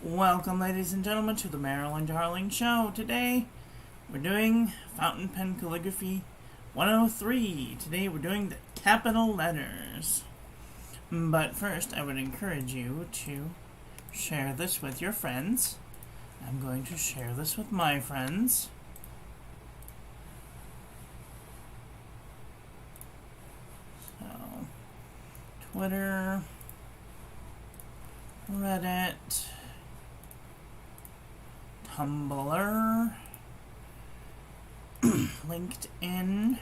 Welcome, ladies and gentlemen, to the Marilyn Darling Show. Today, we're doing Fountain Pen Calligraphy 103. Today, we're doing the capital letters. But first, I would encourage you to share this with your friends. I'm going to share this with my friends. So, Twitter, Reddit, Tumblr, LinkedIn,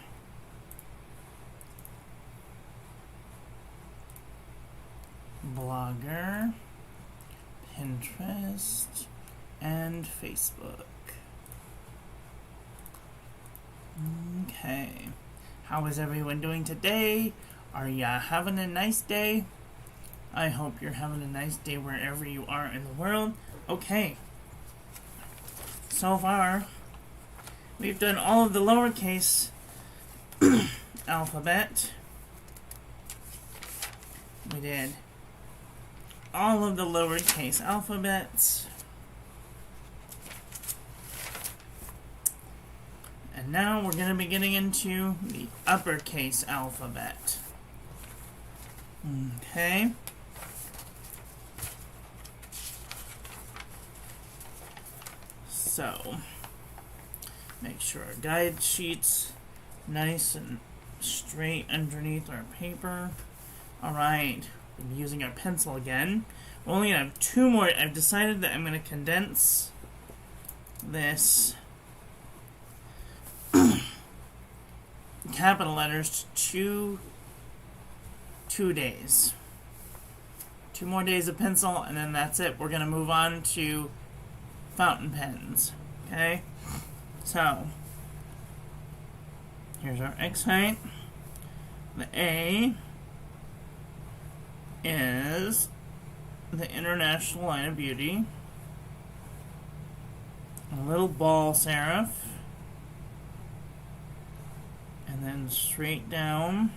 Blogger, Pinterest, and Facebook. Okay, how is everyone doing today? Are ya having a nice day? I hope you're having a nice day wherever you are in the world. Okay. So far, we've done all of the lowercase alphabet. We did all of the lowercase alphabets. And now we're going to be getting into the uppercase alphabet. Okay. So, make sure our guide sheet's nice and straight underneath our paper. Alright, we'll be using our pencil again. We're only going to have two more. I've decided that I'm going to condense this capital letters to two days. 2 more days of pencil, and then that's it. We're going to move on to fountain pens. Okay, so here's our X height. The A is the International Line of Beauty, a little ball serif, and then straight down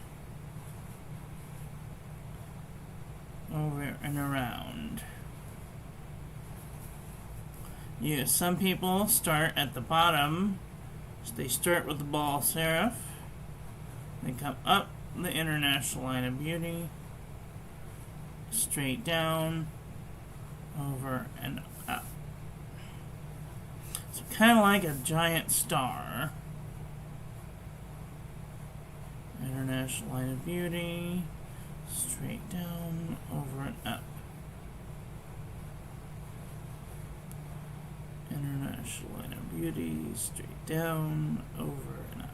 over and around. Yeah, some people start at the bottom, so they start with the ball serif, they come up the International Line of Beauty, straight down, over and up. So kind of like a giant star. International Line of Beauty, straight down, over and up. International Line of Beauty, straight down, over and up.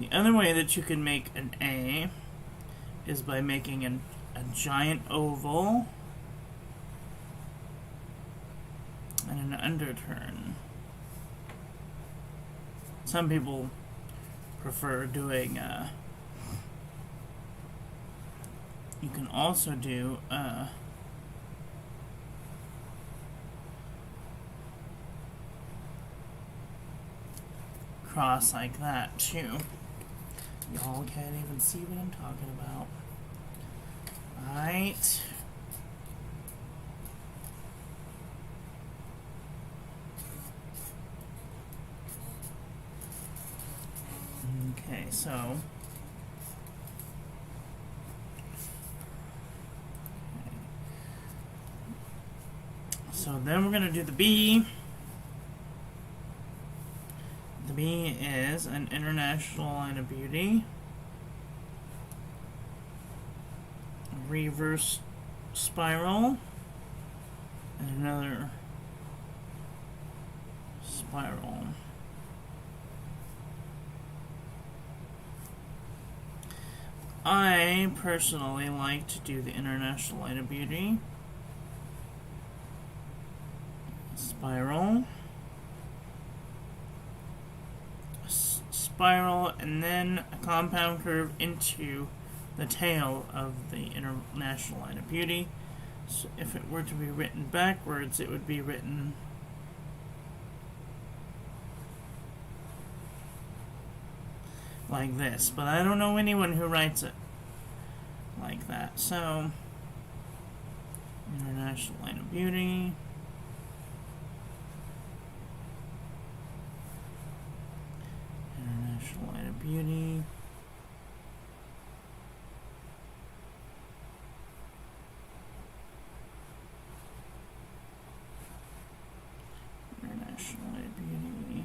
The other way that you can make an A is by making a giant oval and an underturn. Some people prefer doing you can also do cross like that too. Y'all can't even see what I'm talking about. Alright. Okay, so then we're going to do the B. The B is an International Line of Beauty, reverse spiral, and another spiral. I personally like to do the International Line of Beauty, spiral, spiral, and then a compound curve into the tail of the International Line of Beauty. So if it were to be written backwards, it would be written like this, but I don't know anyone who writes it like that. So International International Line of Beauty. International Line of Beauty. International Line of Beauty.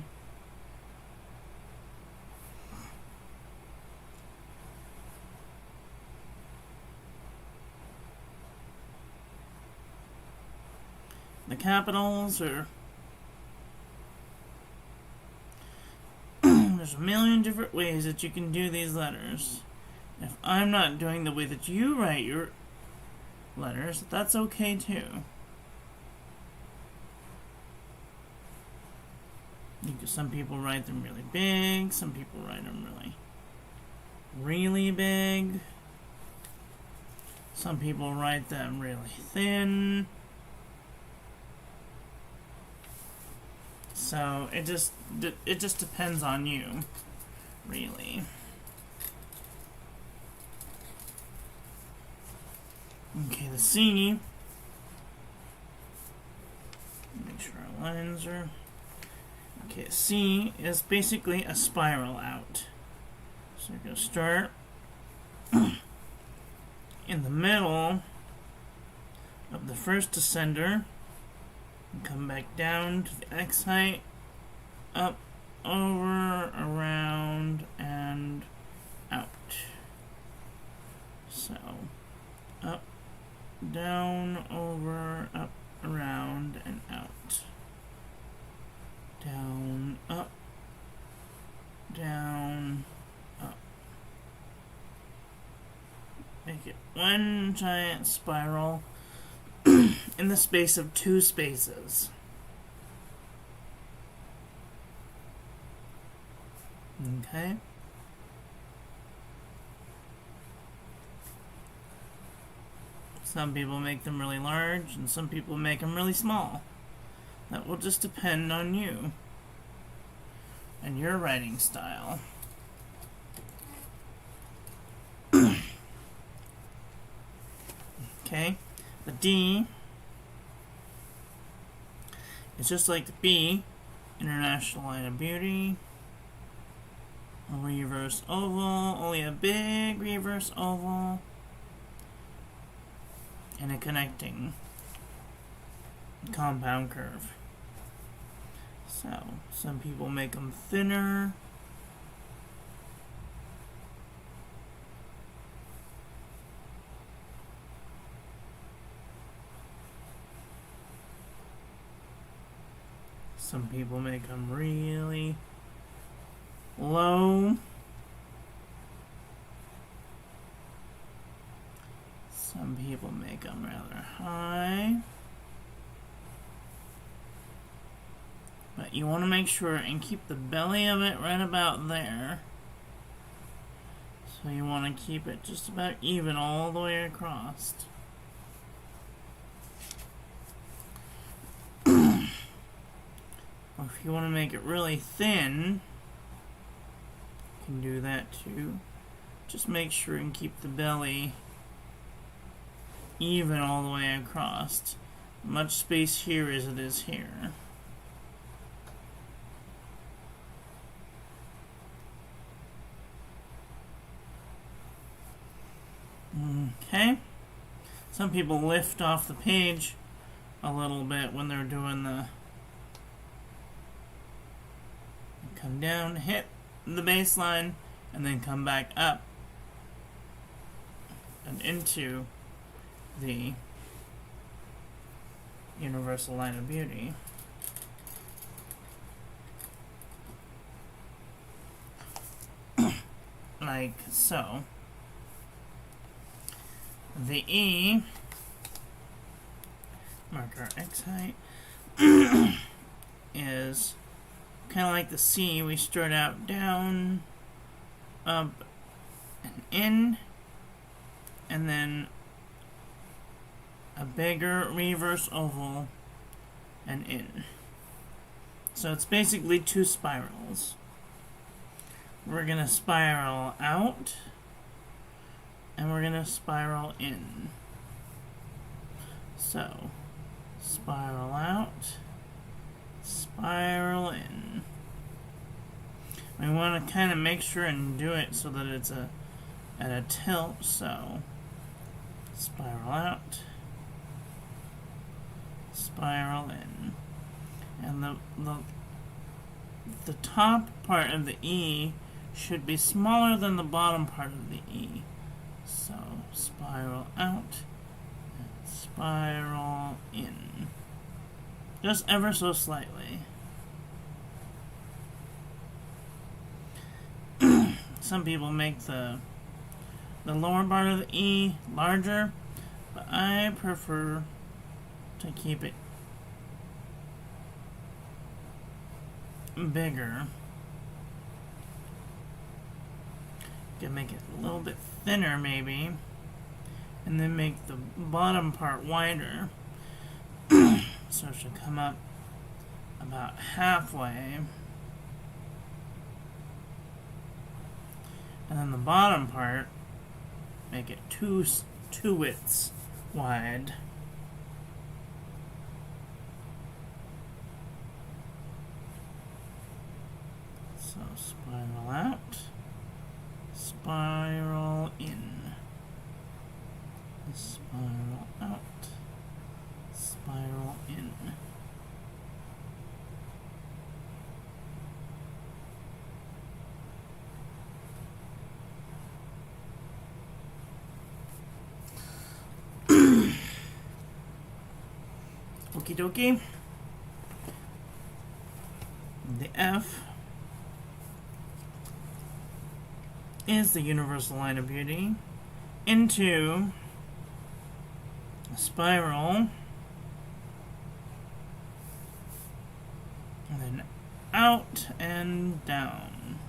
The capitals are there's a million different ways that you can do these letters. If I'm not doing the way that you write your letters, that's okay too. Some people write them really big, some people write them really big. Some people write them really thin. So it just depends on you, really. Okay, the C. Make sure our lines are. Okay, C is basically a spiral out. So you're going to start in the middle of the first descender and come back down to the X height, up, over, around, and out. So, up, down, over, up, around, and out. Down, up, down, up. Make it one giant spiral in the space of 2 spaces. Okay. Some people make them really large, and some people make them really small. That will just depend on you and your writing style. Okay, the D is just like the B, International Line of Beauty, a reverse oval, only a big reverse oval, and a connecting compound curve. So, some people make them thinner. Some people make them really low. Some people make them rather high. But you want to make sure and keep the belly of it right about there. So you want to keep it just about even all the way across. Or if you want to make it really thin, you can do that too. Just make sure and keep the belly even all the way across. Much space here as it is here. Okay. Some people lift off the page a little bit when they're doing the come down, hit the baseline, and then come back up and into the Universal Line of Beauty. Like so. The E, marker X height, is kind of like the C. We start out down, up, and in, and then a bigger reverse oval and in. So it's basically 2 spirals. We're going to spiral out, and we're going to spiral in. So, spiral out, spiral in. We want to kind of make sure and do it so that it's at a tilt, so spiral out, spiral in. And the top part of the E should be smaller than the bottom part of the E. So spiral out and spiral in. Just ever so slightly. Some people make the lower part of the E larger, but I prefer to keep it bigger. You can make it a little bit thinner maybe, and then make the bottom part wider. So it should come up about halfway. And then the bottom part, make it two widths wide. So spiral out, spiral in, spiral out, spiral in. Okie dokie. The F is the universal line of beauty into a spiral and then out and down.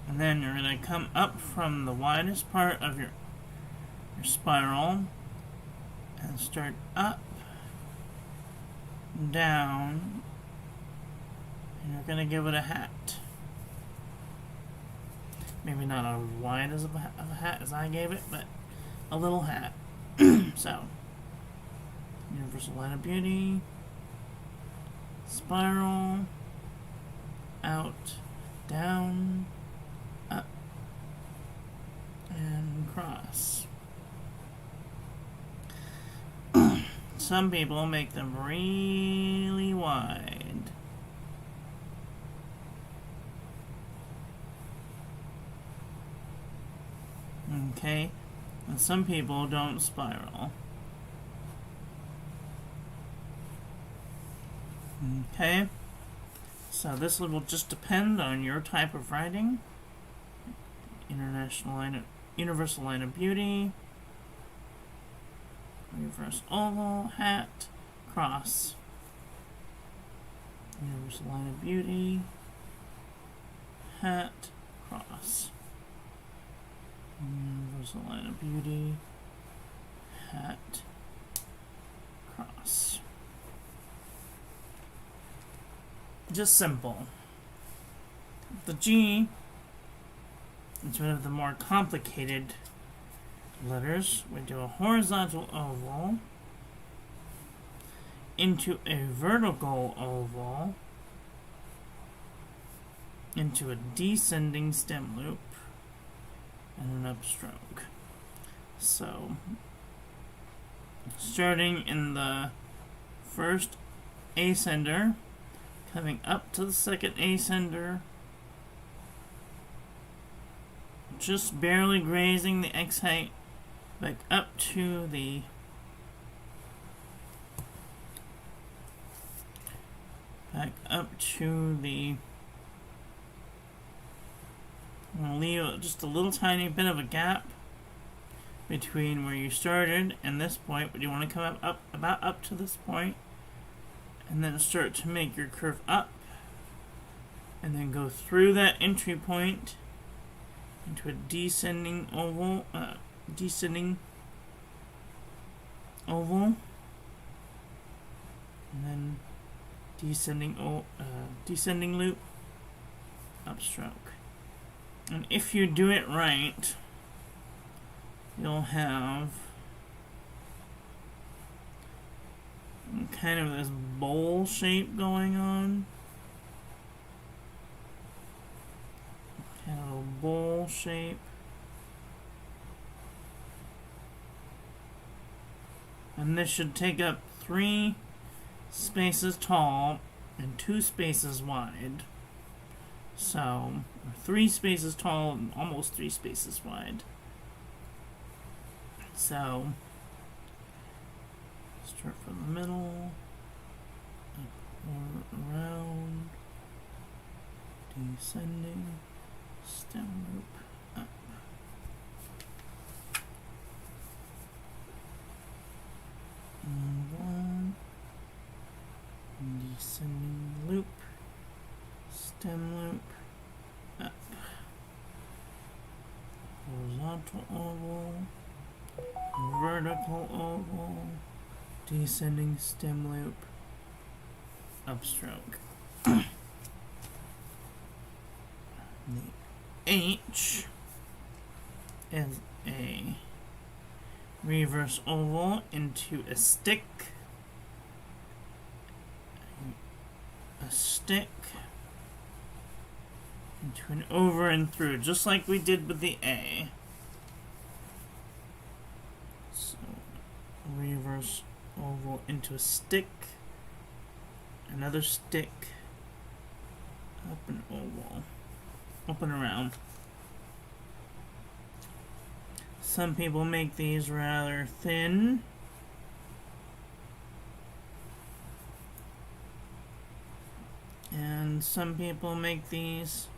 And then you're going to come up from the widest part of your spiral and start up, down, and you're going to give it a hat. Maybe not as wide as a hat as I gave it, but a little hat. So, universal line of beauty, spiral, out, down, up, and cross. Some people make them really wide. Okay, and some people don't spiral. Okay, so this will just depend on your type of writing. Universal line of beauty, reverse oval, hat, cross. Universal line of beauty, hat, cross. Universal line of beauty, hat, cross. Just simple. The G is one of the more complicated letters. We do a horizontal oval into a vertical oval into a descending stem loop and an upstroke. So, starting in the first ascender, coming up to the second ascender, just barely grazing the X height, back up to the I'm going to leave just a little tiny bit of a gap between where you started and this point, but you want to come about up to this point, and then start to make your curve up, and then go through that entry point into a descending oval, and then descending loop, upstroke. And if you do it right, you'll have kind of this bowl shape going on. Kind of a bowl shape. And this should take up 3 spaces tall and 2 spaces wide. So, 3 spaces tall and almost 3 spaces wide. So, start from the middle, up, around, descending, stem loop, up. And 1, descending loop, stem loop, up. Horizontal oval, vertical oval, descending stem loop, upstroke. The H is a reverse oval into a stick, into an over and through, just like we did with the A. So, reverse oval into a stick, another stick, up and oval, up and around. Some people make these rather thin. And some people make these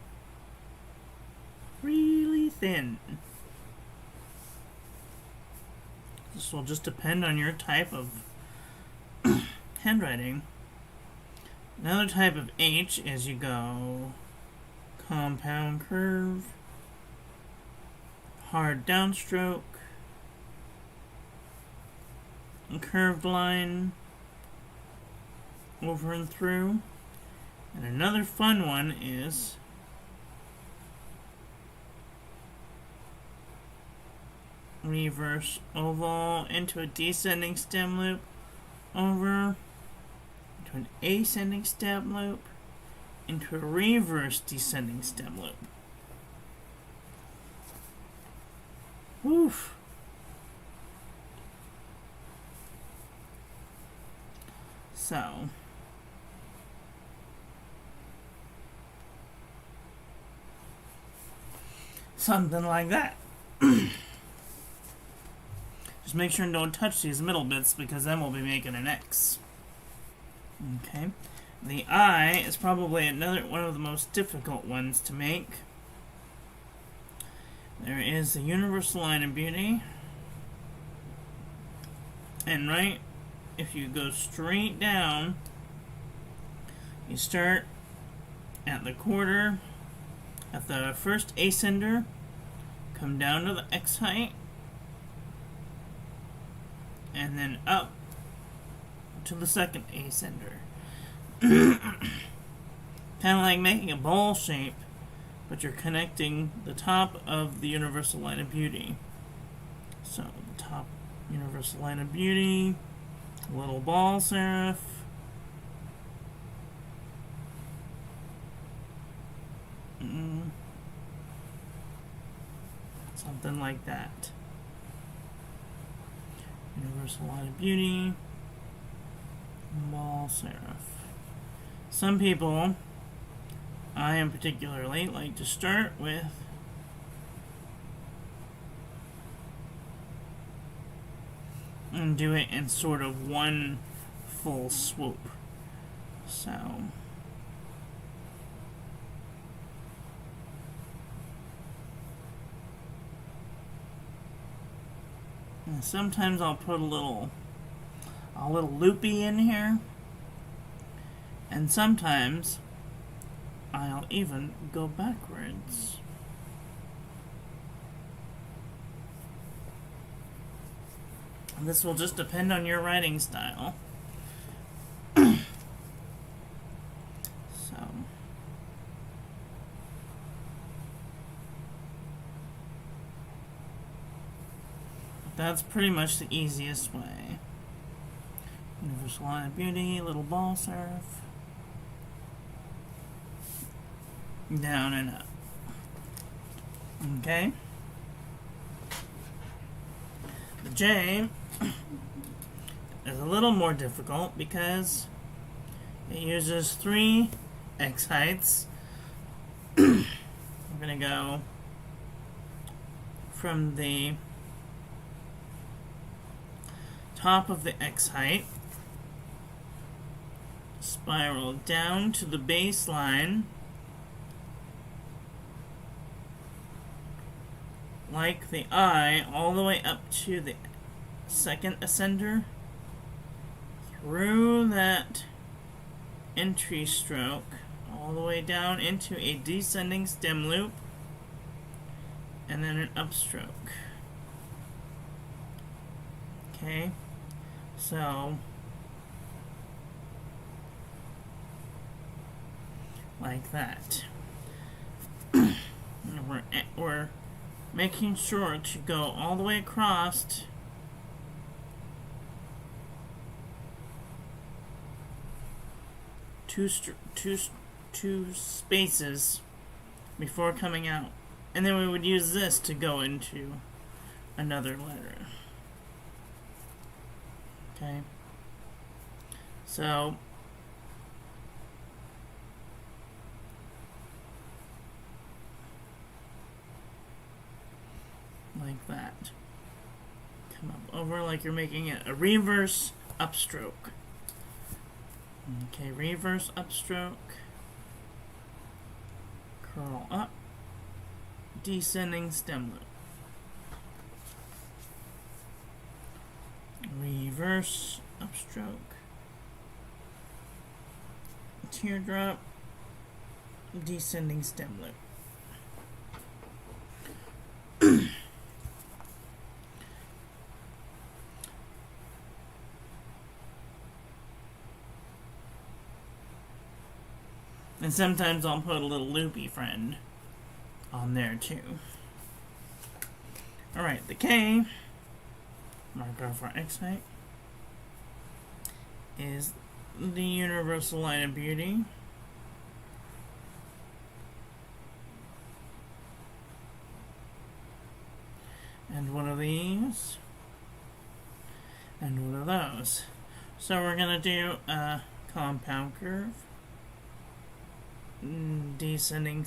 really thin. This will just depend on your type of handwriting. Another type of H is you go compound curve, hard downstroke, curved line, over and through. And another fun one is reverse oval into a descending stem loop, over into an ascending stem loop, into a reverse descending stem loop. Woof. So, something like that. Just make sure and don't touch these middle bits, because then we'll be making an X. Okay. The I is probably another one of the most difficult ones to make. There is the universal line of beauty. And right, if you go straight down, you start at the quarter, at the first ascender, come down to the X height, and then up to the second ascender. Kind of like making a bowl shape, but you're connecting the top of the universal line of beauty. So the top universal line of beauty, little ball serif, something like that. Universal line of beauty, ball serif. Some people, I in particularly, like to start with and do it in sort of one full swoop. So, and sometimes I'll put a little loopy in here, and sometimes I'll even go backwards. This will just depend on your writing style. So, that's pretty much the easiest way. Universal line of beauty, little ball serif. Down and up. Okay. The J is a little more difficult because it uses 3 X heights. We're going to go from the top of the X height, spiral down to the baseline, like the I, all the way up to the second ascender, through that entry stroke, all the way down into a descending stem loop, and then an upstroke. Okay, so like that. We're making sure to go all the way across two spaces before coming out, and then we would use this to go into another letter. Okay, so like that. Come up over like you're making it a reverse upstroke. Okay, reverse upstroke. Curl up. Descending stem loop. Reverse upstroke. Teardrop. Descending stem loop. And sometimes I'll put a little loopy friend on there too. Alright, the K, marker for X height, is the universal line of beauty. And one of these. And one of those. So we're going to do a compound curve. Descending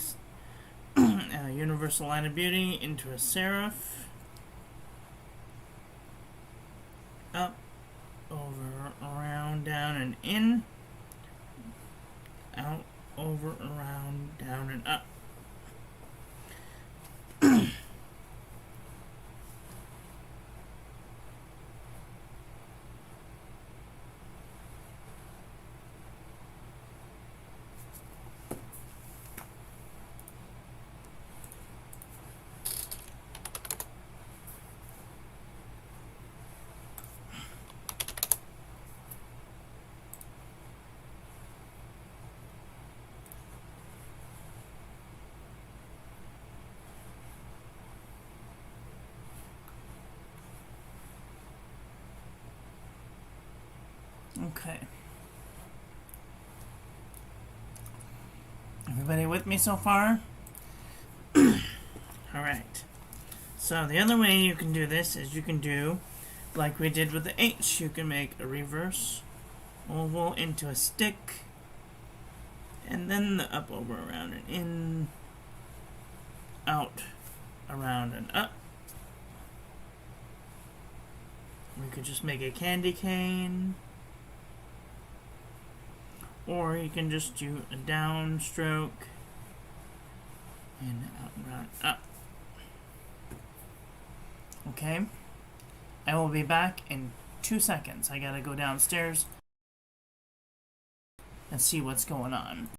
universal line of beauty into a serif, up, over, around, down, and in, out, over, around, down, and up. Okay. Everybody with me so far? Alright. So the other way you can do this is you can do like we did with the H. You can make a reverse oval into a stick, and then the up, over, around, and in, out, around, and up. We could just make a candy cane. Or you can just do a downstroke and out, around, up. Okay? I will be back in 2 seconds. I gotta go downstairs and see what's going on.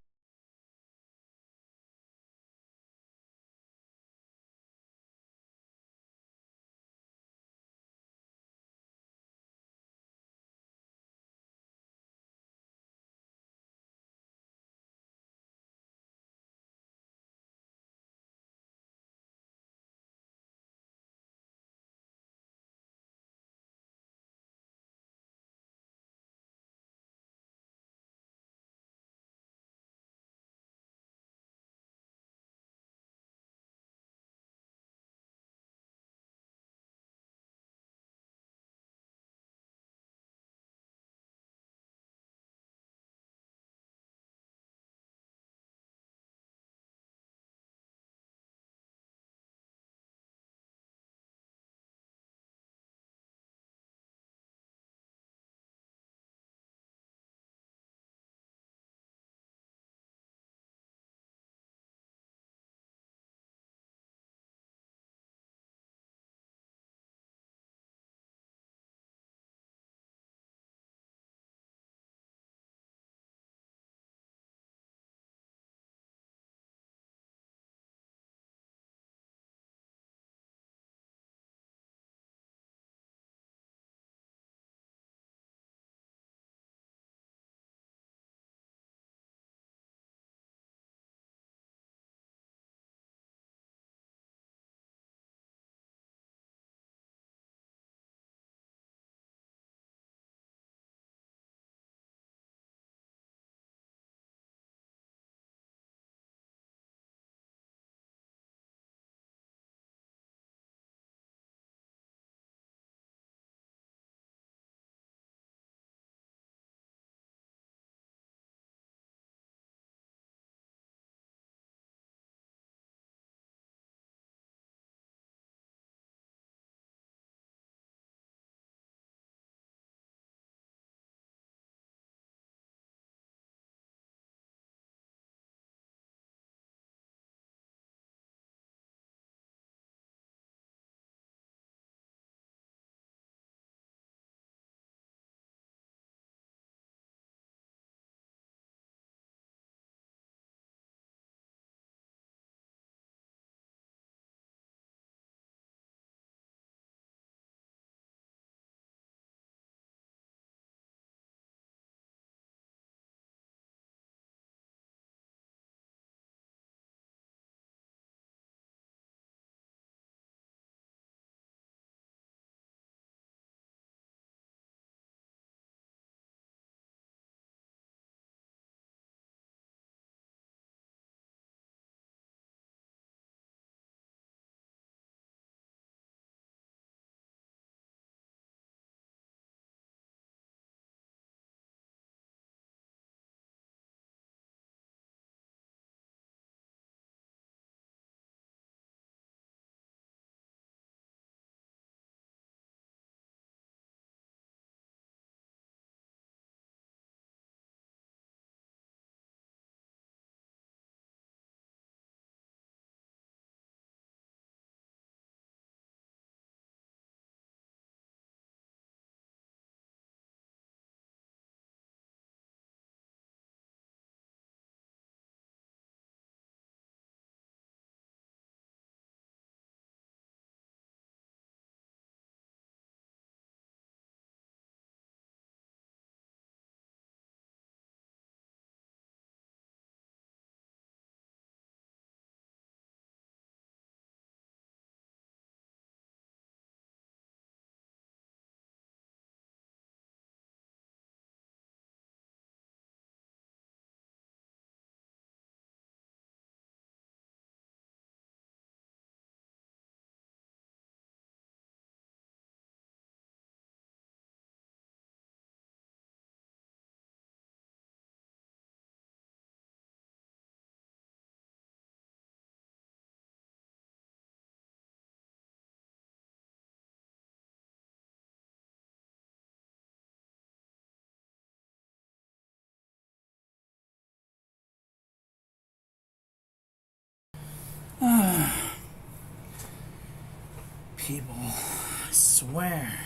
People, I swear.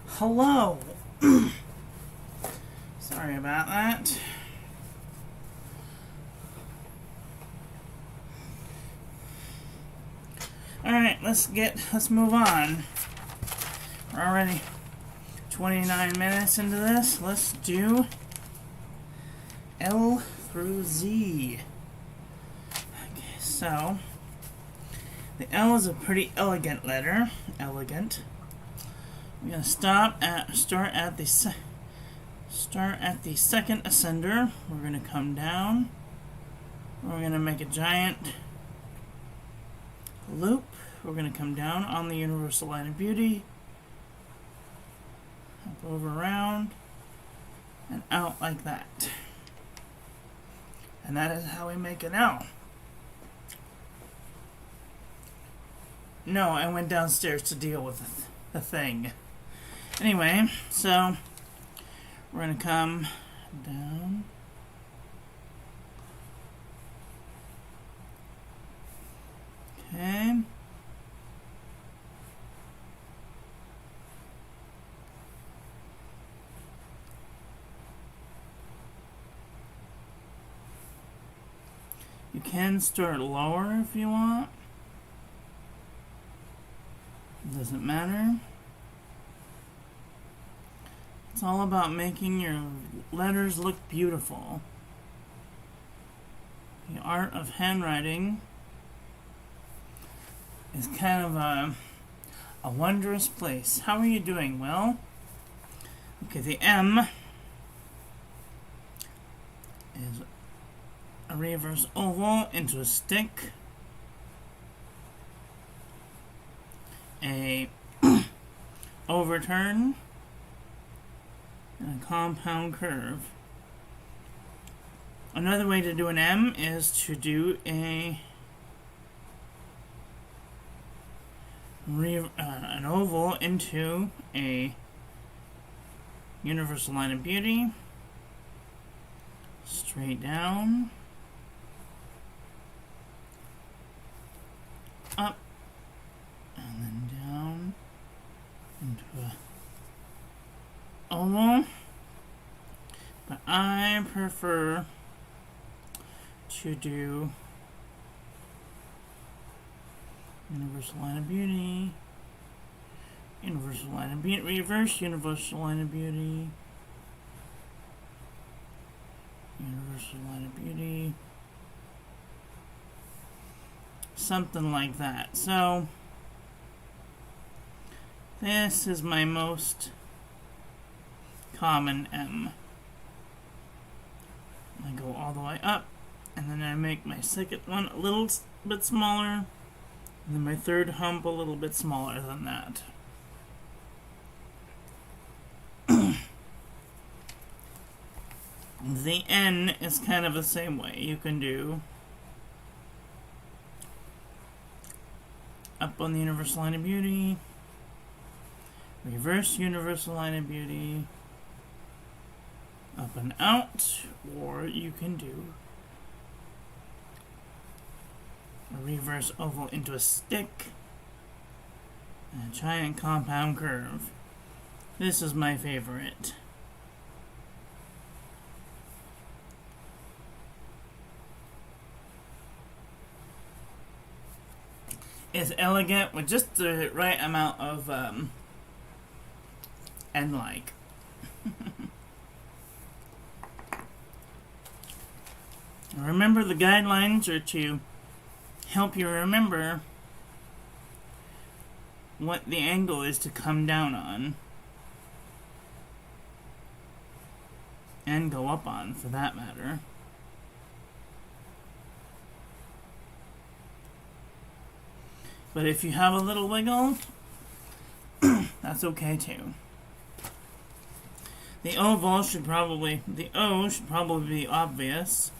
Hello. Sorry about that. Alright, let's move on. We're already 29 minutes into this. Let's do L through Z. Okay, so the L is a pretty elegant letter. Elegant. We're gonna start at the second ascender. We're gonna come down. We're gonna make a giant loop. We're gonna come down on the universal line of beauty. Up, over, around, and out like that. And that is how we make an L. No, I went downstairs to deal with the thing. Anyway, so we're going to come down. Okay. You can start lower if you want. Doesn't matter. It's all about making your letters look beautiful. The art of handwriting is kind of a wondrous place. How are you doing? Well, okay, the M is a reverse oval into a stick, a overturn, and a compound curve. Another way to do an M is to do an oval into a universal line of beauty, straight down, up, and then down into a oval. But I prefer to do universal line of beauty, universal line of beauty, reverse universal line of beauty, universal line of beauty, something like that. So this is my most common M. I go all the way up, and then I make my second one a little bit smaller, and then my third hump a little bit smaller than that. The N is kind of the same way. You can do up on the universal line of beauty, reverse universal line of beauty, up and out, or you can do a reverse oval into a stick and a giant compound curve. This is my favorite. It's elegant with just the right amount of N-like. Remember, the guidelines are to help you remember what the angle is to come down on and go up on, for that matter. But if you have a little wiggle, that's okay too. The O should probably be obvious,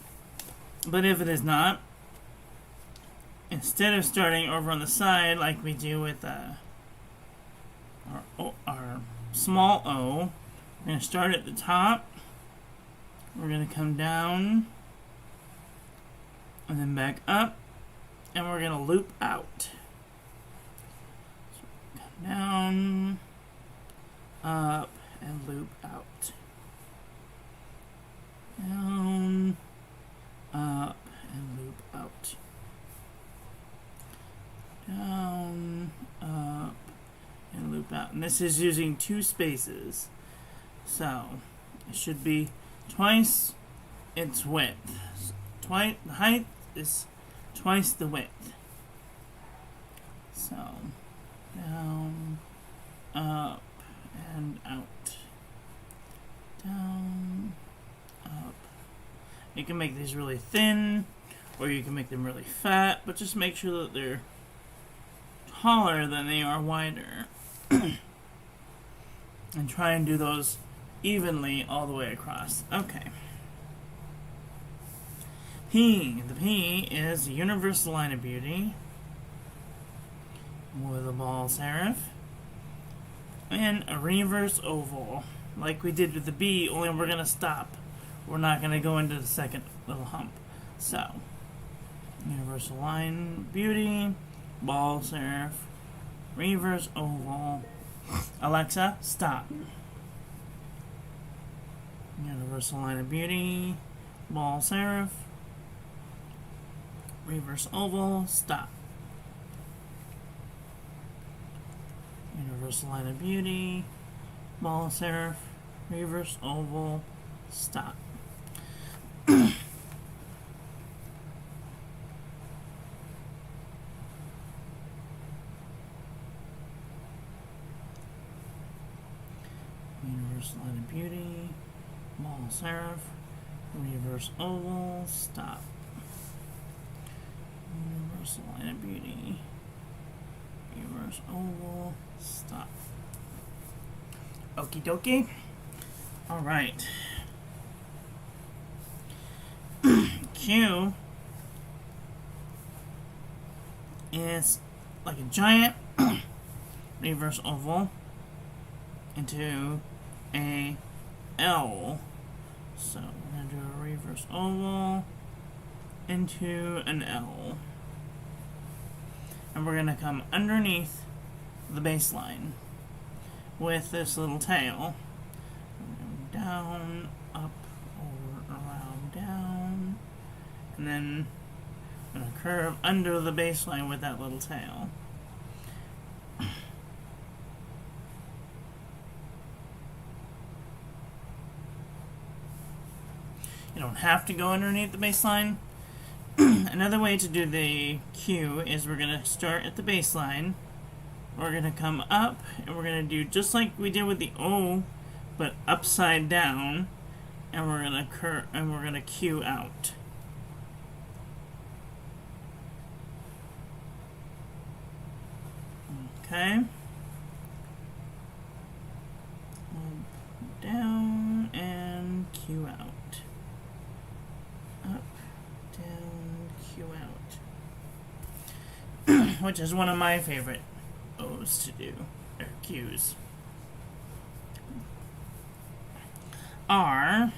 but if it is not, instead of starting over on the side like we do with our small O, we're going to start at the top, we're going to come down, and then back up, and we're going to loop out. So down, up, and loop out. Down, up, and loop out. Down, up, and loop out. And this is using 2 spaces. So it should be twice its width. The height is twice the width. So down, up, and out. Down, up. You can make these really thin, or you can make them really fat, but just make sure that they're taller than they are wider. And try and do those evenly all the way across. Okay. P. The P is a universal line of beauty with a ball serif and a reverse oval, like we did with the B, only we're going to stop. We're not going to go into the second little hump. So, universal line beauty, ball serif, reverse oval. Alexa, stop. Universal line of beauty, ball serif, reverse oval, stop. Universal line of beauty, ball serif, reverse oval, stop. Universal line of beauty, ball serif, reverse oval, stop. Universal line of beauty, reverse oval, stop. Okie dokie. Alright. Q is like a giant reverse oval into a L. So we're going to do a reverse oval into an L. And we're going to come underneath the baseline with this little tail. Down, up, over, around, down. And then I'm going to curve under the baseline with that little tail. You don't have to go underneath the baseline. Another way to do the Q is we're going to start at the baseline. We're going to come up and we're going to do just like we did with the O, but upside down, and we're going to Q out. Okay. Down and Q out. Up, down, Q out. Which is one of my favorite O's to do, or Q's. R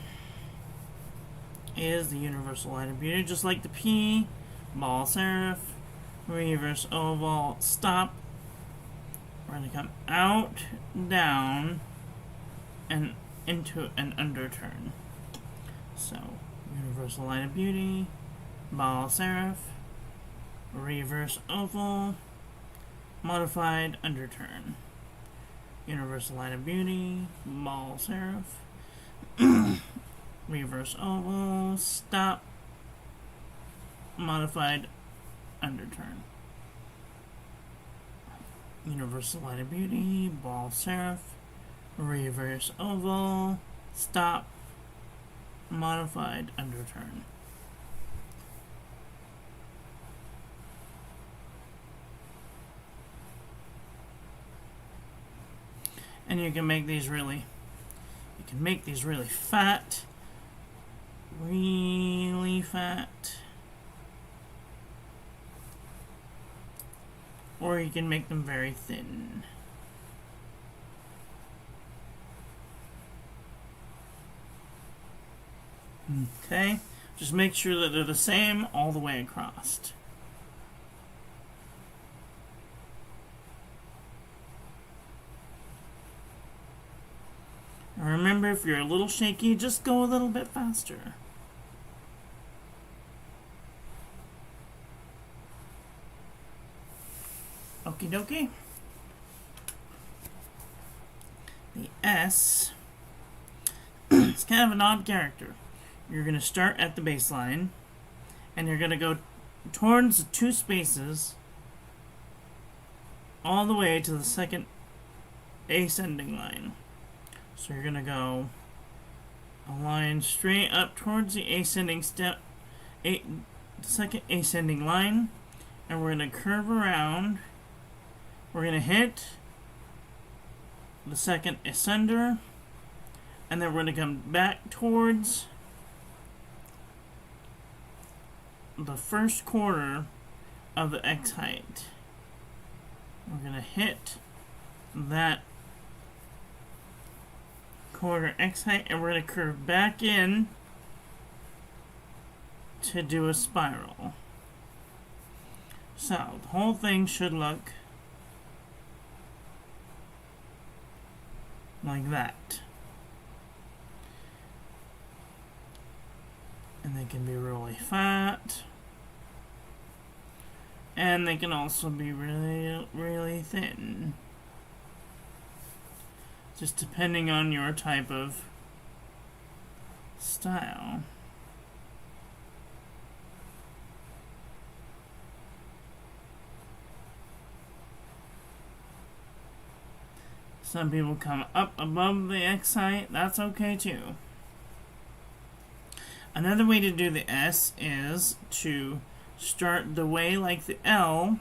is the universal line of beauty, just like the P, ball serif, reverse oval, stop. We're going to come out, down, and into an underturn. So, universal line of beauty, ball serif, reverse oval, modified underturn. Universal line of beauty, ball serif, reverse oval, stop, modified underturn. Universal line of beauty, ball serif, reverse oval, stop, modified underturn. And you can make these really fat, really fat, or you can make them very thin. Okay, just make sure that they're the same all the way across. Remember, if you're a little shaky, just go a little bit faster. Okie dokie. The S is kind of an odd character. You're going to start at the baseline, and you're going to go towards the two spaces all the way to the second ascending line. So you're going to go a line straight up towards the ascending step, the second ascending line, and we're going to curve around. We're going to hit the second ascender, and then we're going to come back towards the first quarter of the X height. We're going to hit that quarter X height, and we're going to curve back in to do a spiral. So the whole thing should look like that. And they can be really fat, and they can also be really, really thin. Just depending on your type of style. Some people come up above the X height. That's okay too. Another way to do the S is to start the way like the L,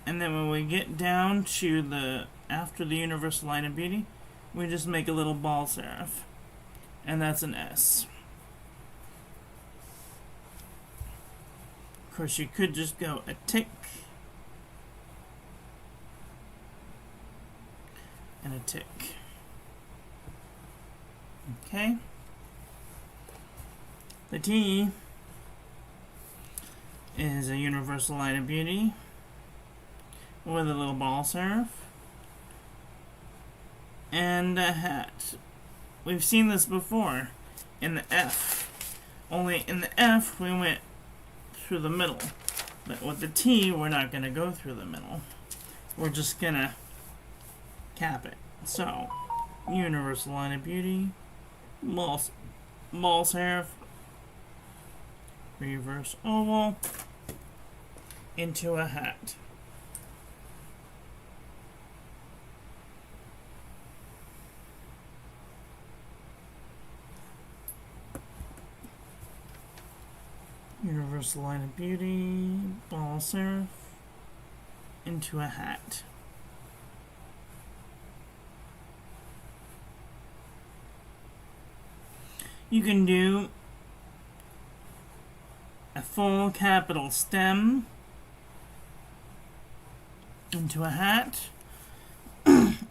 and then when we get down to the after the universal line of beauty, we just make a little ball serif, and that's an S. Of course, you could just go a tick and a tick. Okay. The T is a universal line of beauty with a little ball serif and a hat. We've seen this before in the F. Only in the F we went through the middle. But with the T, we're not going to go through the middle. We're just going to cap it. So, universal line of beauty, ball serif, reverse oval, into a hat. Universal line of beauty, ball serif, into a hat. You can do a full capital stem into a hat,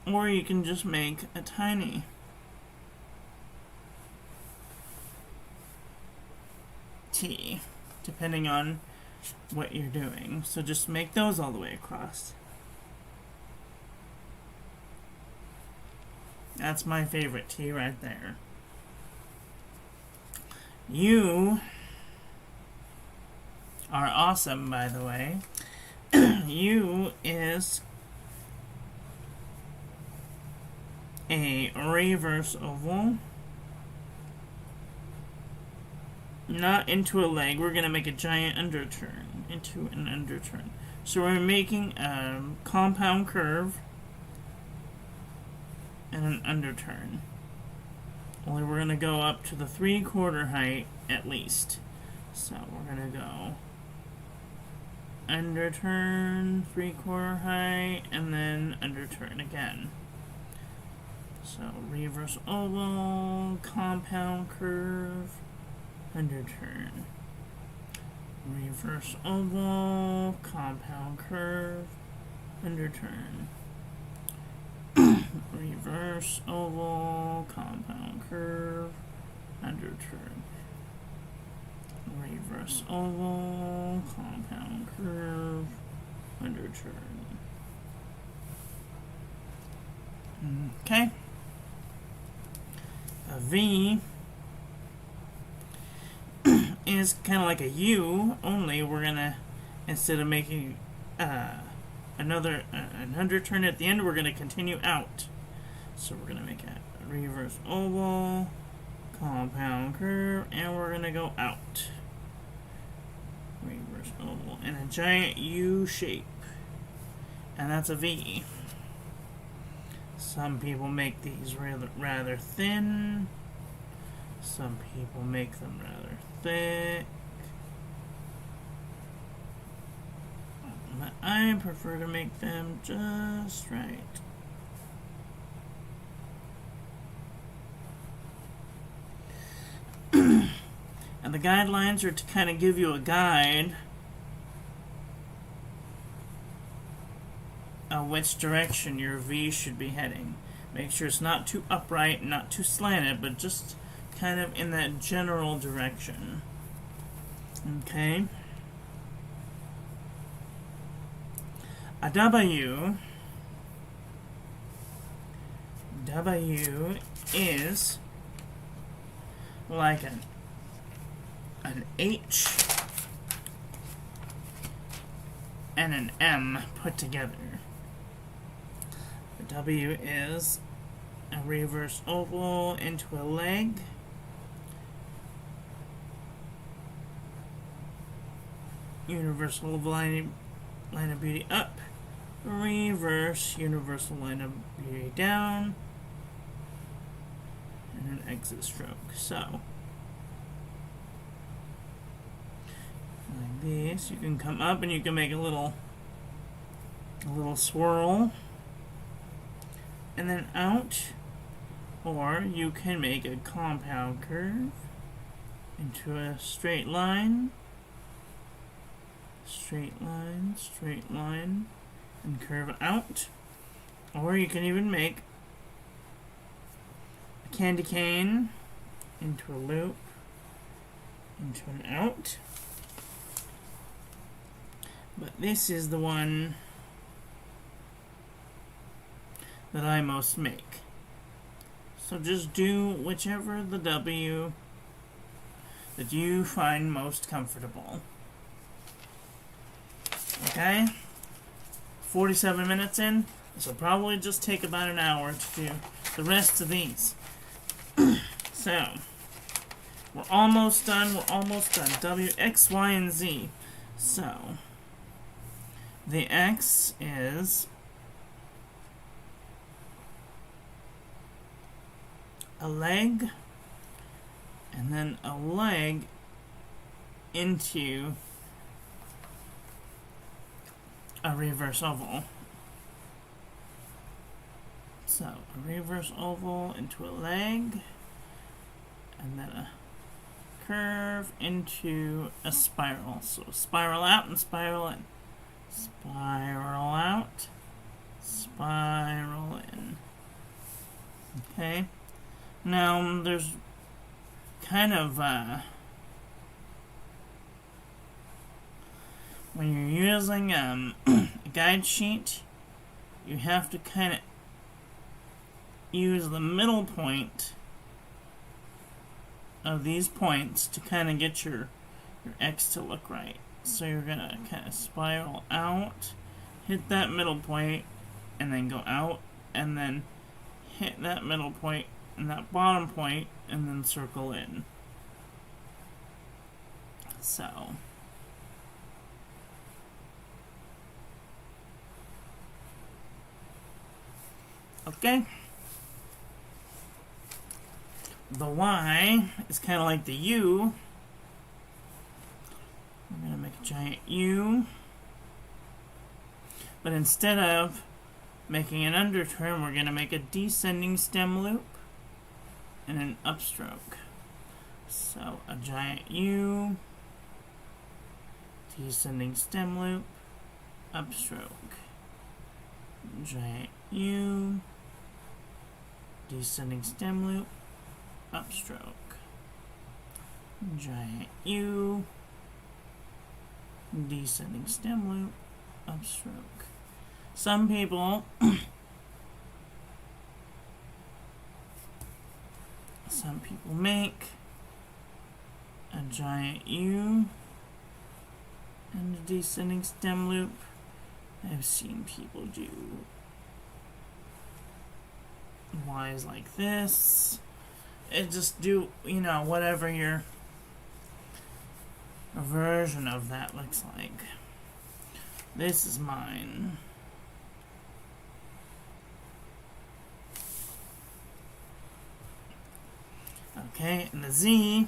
or you can just make a tiny T, depending on what you're doing. So just make those all the way across. That's my favorite T right there. You are awesome, by the way. U is a reverse oval, not into a leg. We're going to make a giant underturn into an underturn. So we're making a compound curve and an underturn. Only we're going to go up to the 3/4 height at least. So we're going to go underturn, 3/4 height, and then underturn again. So reverse oval, compound curve, underturn. Reverse oval, compound curve, underturn. Reverse oval, compound curve, underturn. Reverse oval, compound curve, underturn. Okay. A V is kind of like a U, only we're gonna, instead of making an underturn at the end, we're gonna continue out. So we're gonna make a reverse oval, compound curve, and we're gonna go out. Reverse oval and a giant U shape, and that's a V. Some people make these rather thin. Some people make them rather thick. But I prefer to make them just right. And the guidelines are to kind of give you a guide of which direction your V should be heading. Make sure it's not too upright, not too slanted, but just kind of in that general direction. Okay. A W is like an H and an M put together. The W is a reverse oval into a leg. Universal line of beauty up. Reverse universal line of beauty down. And an exit stroke. So like this, you can come up and you can make a little swirl and then out, or you can make a compound curve into a straight line, and curve out, or you can even make a candy cane into a loop, into an out. But this is the one that I most make. So just do whichever the W that you find most comfortable. Okay? 47 minutes in. This will probably just take about an hour to do the rest of these. So, we're almost done. W, X, Y, and Z. So, the X is a leg, and then a leg into a reverse oval. So, a reverse oval into a leg, and then a curve into a spiral. So, spiral out and spiral in. Spiral out, spiral in. Okay. Now, there's kind of, when you're using a guide sheet, you have to kind of use the middle point of these points to kind of get your X to look right. So you're going to kind of spiral out, hit that middle point, and then go out, and then hit that middle point and that bottom point, and then circle in. So, okay. The Y is kind of like the U. I'm going to make a giant U. But instead of making an underturn, we're going to make a descending stem loop and an upstroke. So a giant U, descending stem loop, upstroke. Giant U, descending stem loop, upstroke. Giant U, descending stem loop, upstroke. Some people Some people make a giant U and a descending stem loop. I've seen people do Y's like this. And just do, you know, whatever your version of that looks like. This is mine. Okay, and the Z,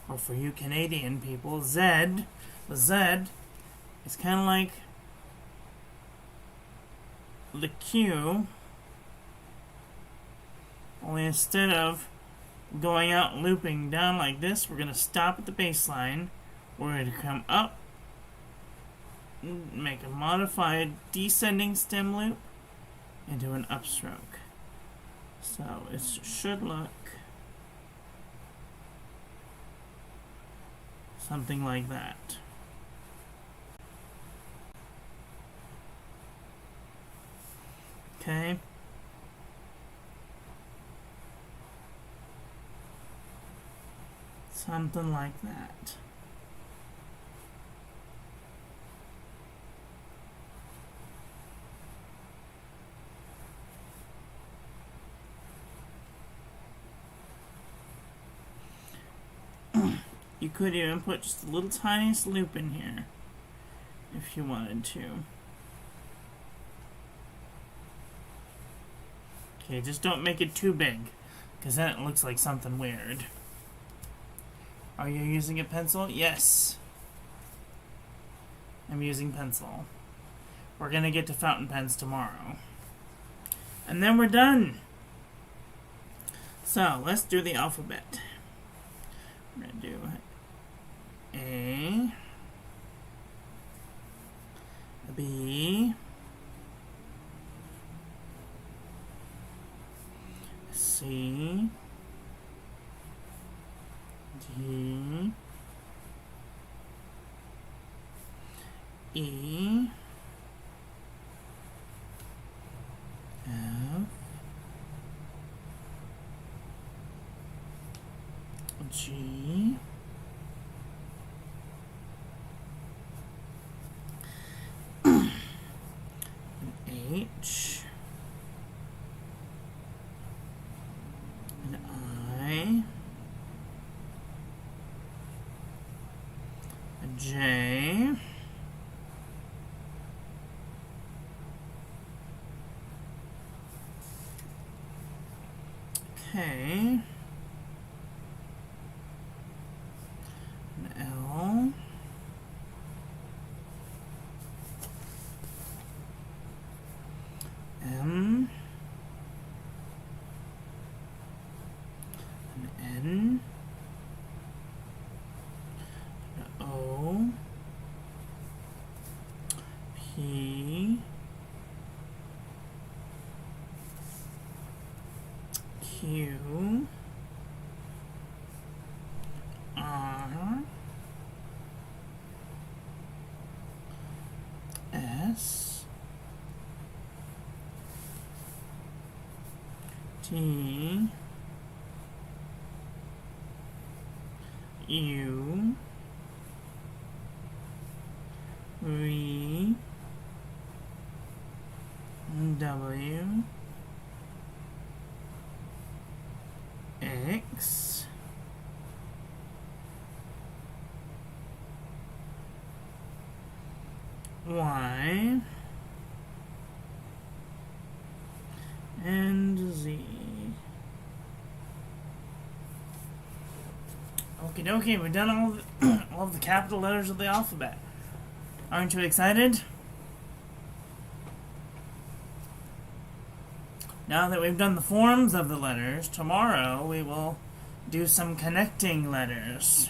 or for you Canadian people, Z, the Z is kind of like the Q, only instead of going out and looping down like this, we're going to stop at the baseline. We're going to come up, make a modified descending stem loop, and do an upstroke. So it should look something like that. Okay. Something like that. You could even put just the little tiniest loop in here if you wanted to. Okay, just don't make it too big, because then it looks like something weird. Are you using a pencil? Yes. I'm using pencil. We're going to get to fountain pens tomorrow. And then we're done. So, let's do the alphabet. We're going to do A, B, C, D, E, F, G, H, and I, a J, K, an L, M, an N, an O, P, Q, R, S, T, U, V, W, X, Y, and Z. Okie dokie, we've done all of the capital letters of the alphabet. Aren't you excited? Now that we've done the forms of the letters, tomorrow we will do some connecting letters.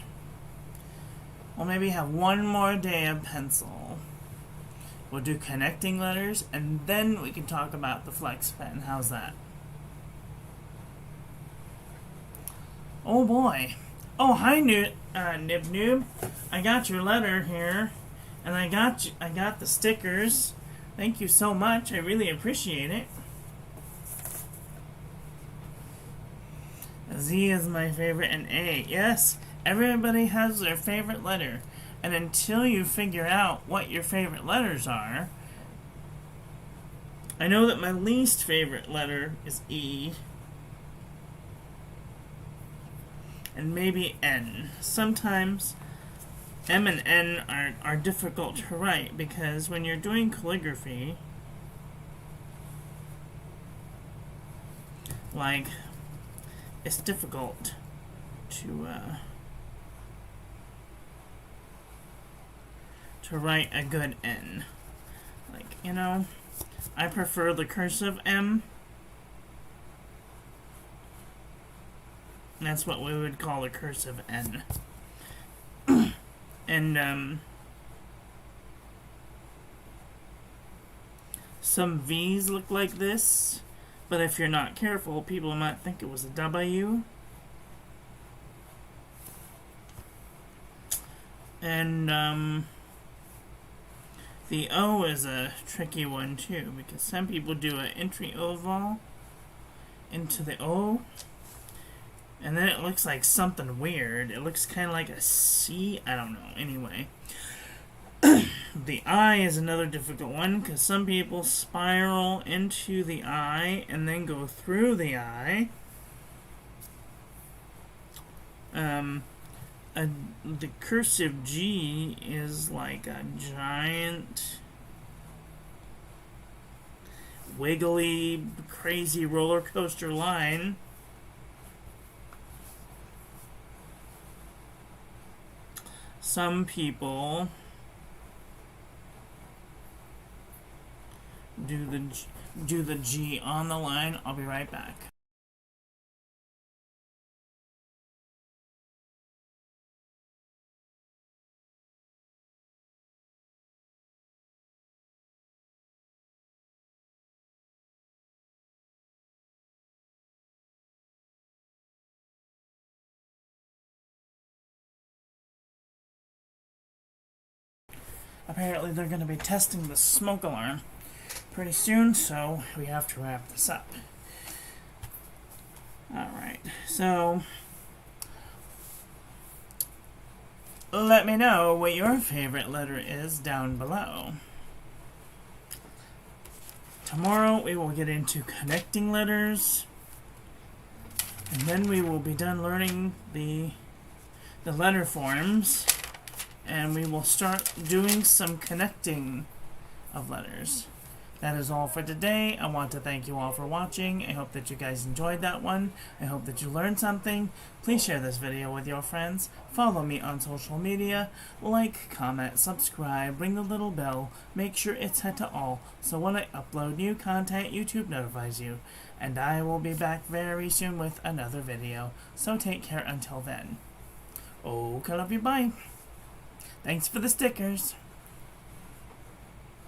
We'll maybe have one more day of pencil. We'll do connecting letters, and then we can talk about the flex pen. How's that? Oh boy. Oh, hi, Nib Noob. I got your letter here, and I got the stickers. Thank you so much. I really appreciate it. Z is my favorite, and A. Yes, everybody has their favorite letter. And until you figure out what your favorite letters are, I know that my least favorite letter is E. And maybe N. Sometimes M and N are difficult to write because when you're doing calligraphy, like, it's difficult to write a good N. Like, you know, I prefer the cursive M. That's what we would call a cursive N. And some V's look like this, but if you're not careful, people might think it was a W. And the O is a tricky one too, because some people do an entry oval into the O, and then it looks like something weird. It looks kind of like a C. I don't know. Anyway, the I is another difficult one because some people spiral into the I and then go through the I. The cursive G is like a giant, wiggly, crazy roller coaster line. Some people do the G on the line. I'll be right back. Apparently they're going to be testing the smoke alarm pretty soon, so we have to wrap this up. Alright, so let me know what your favorite letter is down below. Tomorrow we will get into connecting letters, and then we will be done learning the letter forms. And we will start doing some connecting of letters. That is all for today. I want to thank you all for watching. I hope that you guys enjoyed that one. I hope that you learned something. Please share this video with your friends. Follow me on social media. Like, comment, subscribe, ring the little bell. Make sure it's set to all, so when I upload new content, YouTube notifies you. And I will be back very soon with another video. So take care until then. Okay, love you, bye. Thanks for the stickers.